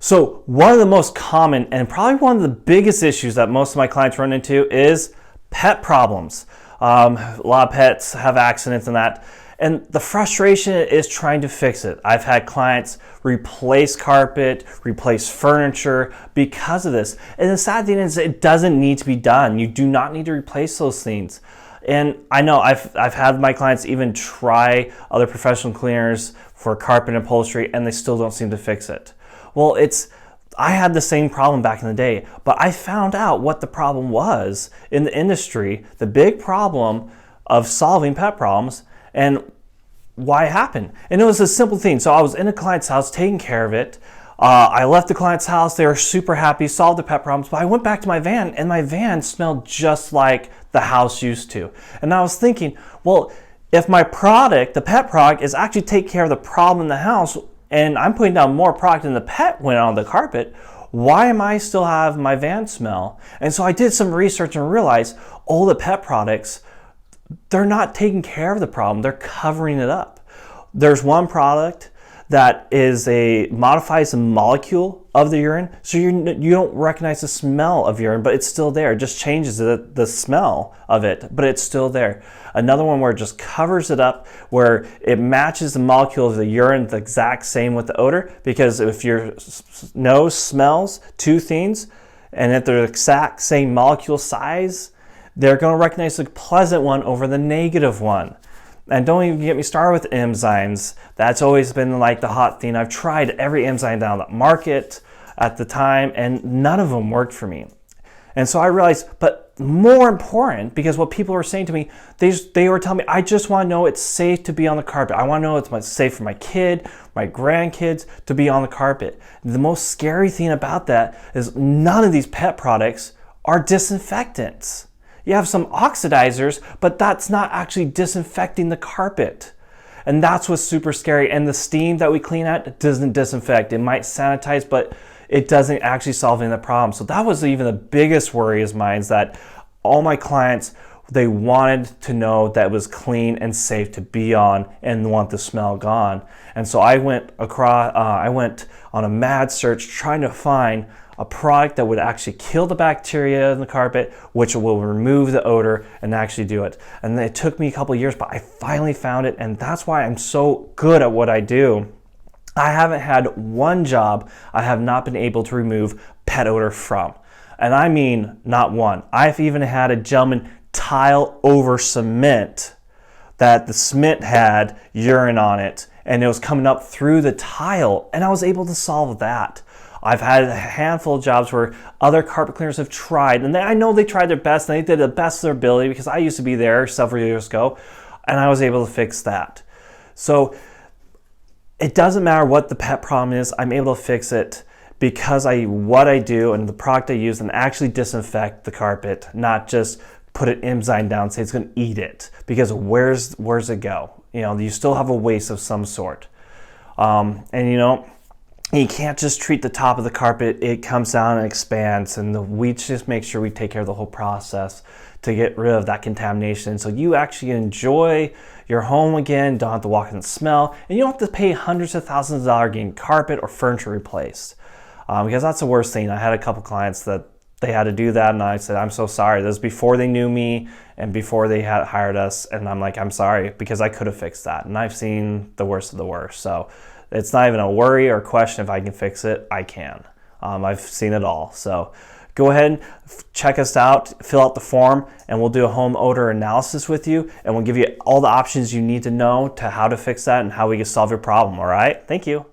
So one of the most common and probably one of the biggest issues that most of my clients run into is pet problems. A lot of pets have accidents and that. And the frustration is trying to fix it. I've had clients replace carpet, replace furniture because of this. And the sad thing is it doesn't need to be done. You do not need to replace those things. And I know I've had my clients even try other professional cleaners for carpet and upholstery and they still don't seem to fix it. Well, I had the same problem back in the day, but I found out what the problem was in the industry, the big problem of solving pet problems, and why it happened. And it was a simple thing. So I was in a client's house taking care of it. I left the client's house. They were super happy, solved the pet problems. But I went back to my van and my van smelled just like the house used to. And I was thinking, well, if my product, the pet product, is actually take care of the problem in the house and I'm putting down more product than the pet went on the carpet, why am I still have my van smell? And so I did some research and realized all the pet products, they're not taking care of the problem, they're covering it up. There's one product that modifies the molecule of the urine, so you don't recognize the smell of urine, but it's still there. It just changes the smell of it, but it's still there. Another one where it just covers it up, where it matches the molecule of the urine the exact same with the odor, because if your nose smells two things, and if they're the exact same molecule size, they're going to recognize the pleasant one over the negative one. And don't even get me started with enzymes. That's always been like the hot thing. I've tried every enzyme down the market at the time, and none of them worked for me. And so I realized, but more important, because what people were saying to me, they were telling me, I just want to know it's safe to be on the carpet. I want to know it's safe for my kid, my grandkids to be on the carpet. The most scary thing about that is none of these pet products are disinfectants. You have some oxidizers, but that's not actually disinfecting the carpet. And that's what's super scary. And the steam that we clean out doesn't disinfect. It might sanitize, but it doesn't actually solve any of the problem. So that was even the biggest worry of mine, is that all my clients, they wanted to know that it was clean and safe to be on and want the smell gone. And so I went on a mad search trying to find a product that would actually kill the bacteria in the carpet, which will remove the odor and actually do it. And it took me a couple of years, but I finally found it, and that's why I'm so good at what I do. I haven't had one job I have not been able to remove pet odor from. And I mean not one. I've even had a gentleman tile over cement that the cement had urine on it, and it was coming up through the tile, and I was able to solve that. I've had a handful of jobs where other carpet cleaners have tried, and I know they tried their best, and they did the best of their ability, because I used to be there several years ago, and I was able to fix that. So it doesn't matter what the pet problem is, I'm able to fix it because what I do and the product I use and actually disinfect the carpet, not just put an enzyme down and say it's going to eat it, because where's it go? You still have a waste of some sort. You can't just treat the top of the carpet. It comes down and expands, and we just make sure we take care of the whole process to get rid of that contamination, so you actually enjoy your home again, don't have to walk in the smell, and you don't have to pay hundreds of thousands of dollars getting carpet or furniture replaced, because that's the worst thing. I had a couple clients that they had to do that, and I said, I'm so sorry. This was before they knew me and before they had hired us, and I'm like, I'm sorry, because I could have fixed that, and I've seen the worst of the worst. So it's not even a worry or question if I can fix it. I can. I've seen it all. So go ahead, check us out, fill out the form, and we'll do a home odor analysis with you, and we'll give you all the options you need to know to how to fix that and how we can solve your problem. All right? Thank you.